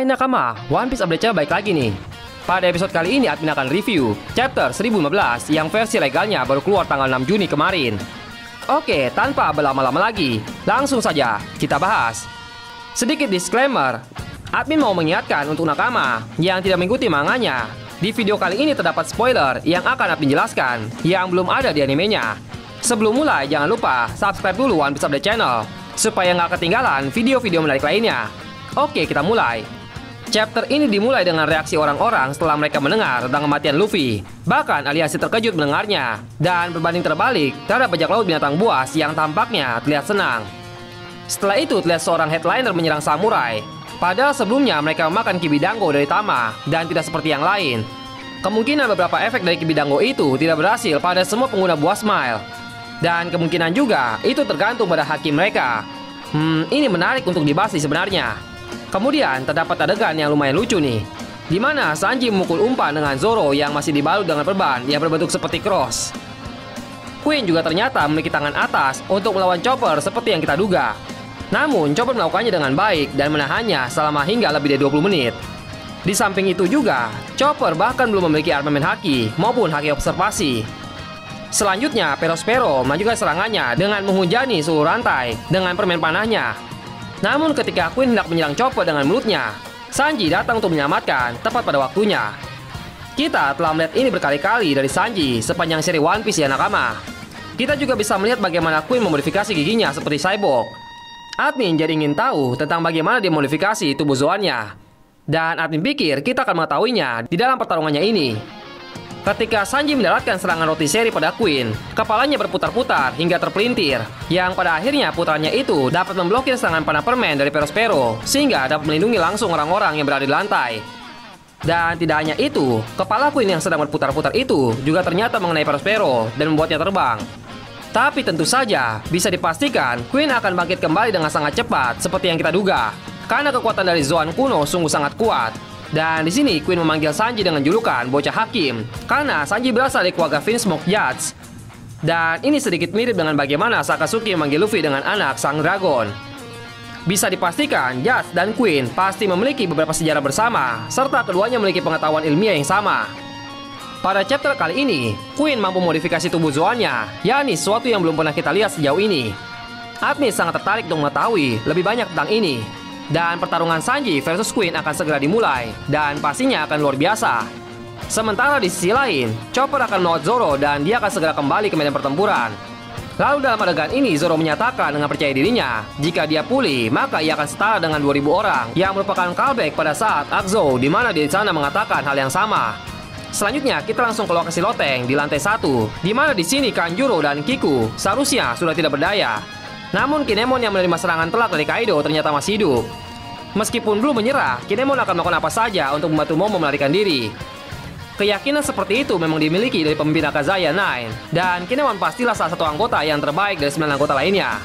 Hai nakama, One Piece update-nya baik lagi nih. Pada episode kali ini admin akan review chapter 1015 yang versi legalnya baru keluar tanggal 6 Juni kemarin. Oke, tanpa berlama-lama lagi, langsung saja kita bahas. Sedikit disclaimer, admin mau mengingatkan untuk nakama yang tidak mengikuti manganya. Di video kali ini terdapat spoiler yang akan admin jelaskan yang belum ada di animenya. Sebelum mulai, jangan lupa subscribe dulu One Piece Update Channel supaya nggak ketinggalan video-video menarik lainnya. Oke, kita mulai. Chapter ini dimulai dengan reaksi orang-orang setelah mereka mendengar tentang kematian Luffy. Bahkan aliansi terkejut mendengarnya. Dan berbanding terbalik terhadap bajak laut binatang buas yang tampaknya terlihat senang. Setelah itu terlihat seorang headliner menyerang samurai. Padahal sebelumnya mereka memakan Kibidango dari Tama dan tidak seperti yang lain. Kemungkinan beberapa efek dari Kibidango itu tidak berhasil pada semua pengguna buah Smile. Dan kemungkinan juga itu tergantung pada haki mereka. Ini menarik untuk dibahas sebenarnya. Kemudian terdapat adegan yang lumayan lucu nih, di mana Sanji memukul umpan dengan Zoro yang masih dibalut dengan perban yang berbentuk seperti cross. Queen juga ternyata memiliki tangan atas untuk melawan Chopper seperti yang kita duga. Namun Chopper melakukannya dengan baik dan menahannya selama hingga lebih dari 20 menit. Di samping itu juga, Chopper bahkan belum memiliki armamen haki maupun haki observasi. Selanjutnya, Perospero melanjutkan serangannya dengan menghujani seluruh rantai dengan permen panahnya. Namun ketika Queen hendak menyerang Chopper dengan mulutnya, Sanji datang untuk menyelamatkan tepat pada waktunya. Kita telah melihat ini berkali-kali dari Sanji sepanjang seri One Piece ya nakama. Kita juga bisa melihat bagaimana Queen memodifikasi giginya seperti cyborg. Admin jadi ingin tahu tentang bagaimana dia modifikasi tubuh Zoannya. Dan admin pikir kita akan mengetahuinya di dalam pertarungannya ini. Ketika Sanji mendaratkan serangan rotisserie pada Queen, kepalanya berputar-putar hingga terpelintir, yang pada akhirnya putarannya itu dapat memblokir serangan panah permen dari Perospero, sehingga dapat melindungi langsung orang-orang yang berada di lantai. Dan tidak hanya itu, kepala Queen yang sedang berputar-putar itu juga ternyata mengenai Perospero dan membuatnya terbang. Tapi tentu saja, bisa dipastikan Queen akan bangkit kembali dengan sangat cepat seperti yang kita duga, karena kekuatan dari Zoan kuno sungguh sangat kuat. Dan di sini Queen memanggil Sanji dengan julukan Bocah Hakim karena Sanji berasal dari keluarga Vinsmoke Judge. Dan ini sedikit mirip dengan bagaimana Sakatsuki memanggil Luffy dengan anak Sang Dragon. Bisa dipastikan Judge dan Queen pasti memiliki beberapa sejarah bersama, serta keduanya memiliki pengetahuan ilmiah yang sama. Pada chapter kali ini, Queen mampu modifikasi tubuh Zoannya, yakni sesuatu yang belum pernah kita lihat sejauh ini. Admin sangat tertarik untuk mengetahui lebih banyak tentang ini. Dan pertarungan Sanji versus Queen akan segera dimulai, dan pastinya akan luar biasa. Sementara di sisi lain, Chopper akan melawan Zoro dan dia akan segera kembali ke medan pertempuran. Lalu dalam adegan ini Zoro menyatakan dengan percaya dirinya, jika dia pulih maka ia akan setara dengan 2000 orang, yang merupakan callback pada saat Akzo di mana dia di sana mengatakan hal yang sama. Selanjutnya kita langsung ke lokasi loteng di lantai 1, di mana di sini Kanjuro dan Kiku seharusnya sudah tidak berdaya. Namun Kinemon yang menerima serangan telak dari Kaido ternyata masih hidup. Meskipun belum menyerah, Kinemon akan melakukan apa saja untuk membantu Momo melarikan diri. Keyakinan seperti itu memang dimiliki dari pemimpin Akazaya 9, dan Kinemon pastilah salah satu anggota yang terbaik dari 9 anggota lainnya.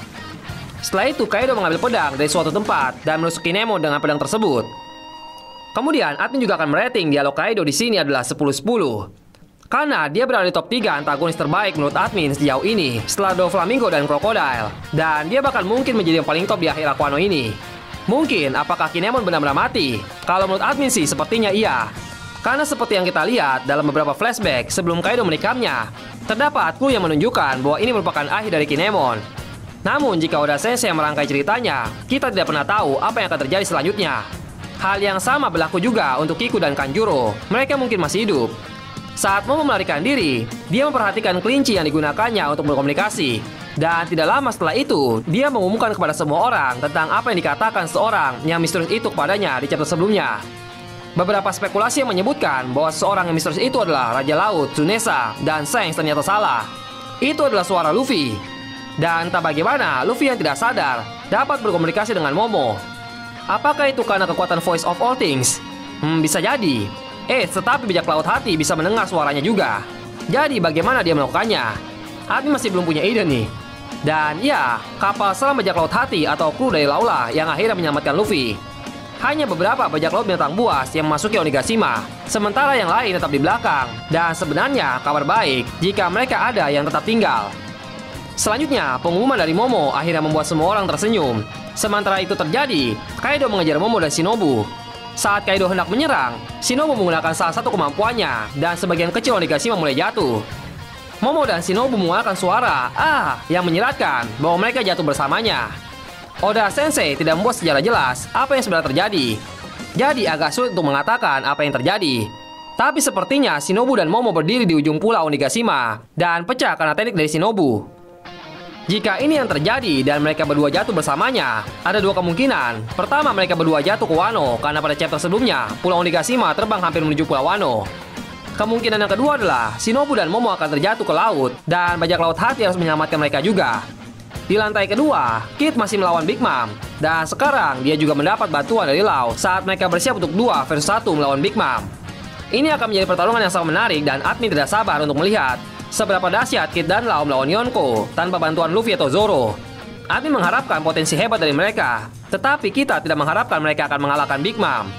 Setelah itu Kaido mengambil pedang dari suatu tempat dan menusuk Kinemon dengan pedang tersebut. Kemudian admin juga akan merating dialog Kaido di sini adalah 10-10. Karena dia berada di top 3 antagonis terbaik menurut admin sejauh ini setelah Doflamingo dan Crocodile. Dan dia bahkan mungkin menjadi yang paling top di akhir Aquano ini. Mungkin apakah Kinemon benar-benar mati? Kalau menurut admin sih sepertinya iya. Karena seperti yang kita lihat dalam beberapa flashback sebelum Kaido menikamnya, terdapat clue yang menunjukkan bahwa ini merupakan akhir dari Kinemon. Namun jika Oda Sensei merangkai ceritanya, kita tidak pernah tahu apa yang akan terjadi selanjutnya. Hal yang sama berlaku juga untuk Kiku dan Kanjuro. Mereka mungkin masih hidup. Saat mau melarikan diri, dia memperhatikan kelinci yang digunakannya untuk berkomunikasi. Dan tidak lama setelah itu, dia mengumumkan kepada semua orang tentang apa yang dikatakan seorang yang misterius itu kepadanya di chapter sebelumnya. Beberapa spekulasi yang menyebutkan bahwa seorang yang misterius itu adalah Raja Laut, Tsunesa, dan Shanks ternyata salah. Itu adalah suara Luffy. Dan tak bagaimana, Luffy yang tidak sadar dapat berkomunikasi dengan Momo. Apakah itu karena kekuatan Voice of All Things? Bisa jadi. Tetapi bajak laut hati bisa mendengar suaranya juga. Jadi bagaimana dia melakukannya? Admin masih belum punya ide nih. Dan ya, kapal selam bajak laut hati atau kru dari Laula yang akhirnya menyelamatkan Luffy. Hanya beberapa bajak laut binatang buas yang memasuki Onigashima, sementara yang lain tetap di belakang. Dan sebenarnya kabar baik jika mereka ada yang tetap tinggal. Selanjutnya, pengumuman dari Momo akhirnya membuat semua orang tersenyum. Sementara itu terjadi, Kaido mengejar Momo dan Shinobu. Saat Kaido hendak menyerang, Shinobu menggunakan salah satu kemampuannya dan sebagian kecil Onigashima mulai jatuh. Momo dan Shinobu mengeluarkan suara yang menyiratkan bahwa mereka jatuh bersamanya. Oda Sensei tidak membuat secara jelas apa yang sebenarnya terjadi. Jadi agak sulit untuk mengatakan apa yang terjadi. Tapi sepertinya Shinobu dan Momo berdiri di ujung pulau Onigashima dan pecah karena teknik dari Shinobu. Jika ini yang terjadi dan mereka berdua jatuh bersamanya, ada dua kemungkinan. Pertama, mereka berdua jatuh ke Wano karena pada chapter sebelumnya, pulau Onigashima terbang hampir menuju pulau Wano. Kemungkinan yang kedua adalah Shinobu dan Momo akan terjatuh ke laut dan bajak laut hati harus menyelamatkan mereka juga. Di lantai kedua, Kid masih melawan Big Mom dan sekarang dia juga mendapat bantuan dari Law saat mereka bersiap untuk 2 versus 1 melawan Big Mom. Ini akan menjadi pertarungan yang sangat menarik dan admin tidak sabar untuk melihat seberapa dahsyat Kid dan Law melawan Yonko tanpa bantuan Luffy atau Zoro. Admin mengharapkan potensi hebat dari mereka, tetapi kita tidak mengharapkan mereka akan mengalahkan Big Mom.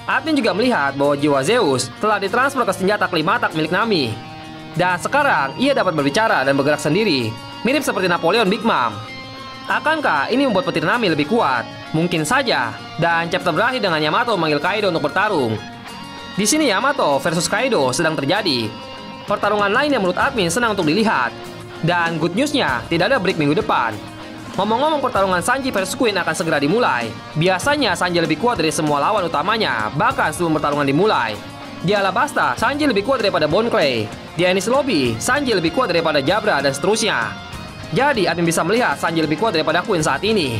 Admin juga melihat bahwa jiwa Zeus telah ditransfer ke senjata Klimatak milik Nami. Dan sekarang ia dapat berbicara dan bergerak sendiri, mirip seperti Napoleon Big Mom. Akankah ini membuat petir Nami lebih kuat? Mungkin saja. Dan chapter berakhir dengan Yamato memanggil Kaido untuk bertarung. Di sini Yamato versus Kaido sedang terjadi. Pertarungan lain yang menurut admin senang untuk dilihat. Dan good newsnya, tidak ada break minggu depan. Ngomong-ngomong, pertarungan Sanji versus Queen akan segera dimulai. Biasanya Sanji lebih kuat dari semua lawan utamanya, bahkan sebelum pertarungan dimulai. Di Alabasta, Sanji lebih kuat daripada Bon Clay. Di Enies Lobby, Sanji lebih kuat daripada Jabra dan seterusnya. Jadi, admin bisa melihat Sanji lebih kuat daripada Queen saat ini.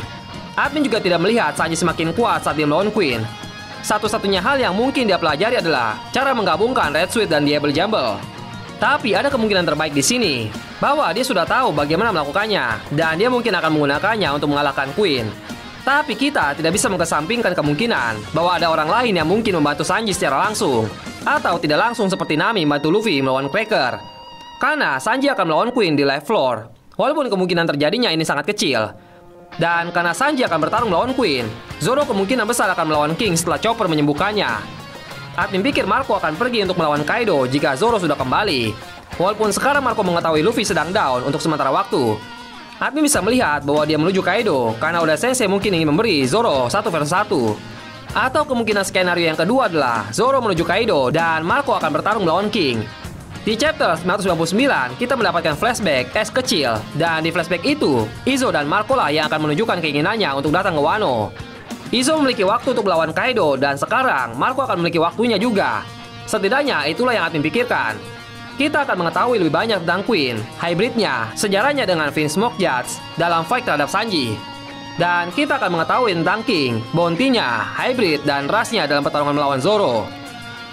Admin juga tidak melihat Sanji semakin kuat saat dia melawan Queen. Satu-satunya hal yang mungkin dia pelajari adalah cara menggabungkan Red Sweet dan Diable Jumble. Tapi ada kemungkinan terbaik di sini, bahwa dia sudah tahu bagaimana melakukannya, dan dia mungkin akan menggunakannya untuk mengalahkan Queen. Tapi kita tidak bisa mengesampingkan kemungkinan bahwa ada orang lain yang mungkin membantu Sanji secara langsung, atau tidak langsung seperti Nami membantu Luffy melawan Cracker. Karena Sanji akan melawan Queen di live floor, walaupun kemungkinan terjadinya ini sangat kecil. Dan karena Sanji akan bertarung melawan Queen, Zoro kemungkinan besar akan melawan King setelah Chopper menyembuhkannya. Admin pikir Marco akan pergi untuk melawan Kaido jika Zoro sudah kembali. Walaupun sekarang Marco mengetahui Luffy sedang down untuk sementara waktu, admin bisa melihat bahwa dia menuju Kaido karena Oda Sensei mungkin ingin memberi Zoro 1 versus 1. Atau kemungkinan skenario yang kedua adalah Zoro menuju Kaido dan Marco akan bertarung melawan King. Di chapter 999, kita mendapatkan flashback S kecil, dan di flashback itu, Izo dan Marco lah yang akan menunjukkan keinginannya untuk datang ke Wano. Izo memiliki waktu untuk melawan Kaido, dan sekarang Marco akan memiliki waktunya juga. Setidaknya itulah yang admin pikirkan. Kita akan mengetahui lebih banyak tentang Queen, hybridnya, sejarahnya dengan Fin Smoke Judge dalam fight terhadap Sanji. Dan kita akan mengetahui tentang King, bounty-nya, hybrid, dan rasnya dalam pertarungan melawan Zoro.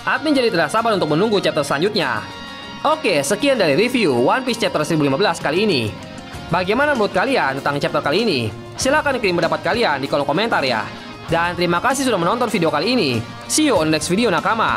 Admin jadi tidak sabar untuk menunggu chapter selanjutnya. Oke, sekian dari review One Piece chapter 1015 kali ini. Bagaimana menurut kalian tentang chapter kali ini? Silahkan kirim pendapat kalian di kolom komentar ya. Dan terima kasih sudah menonton video kali ini. See you on next video nakama.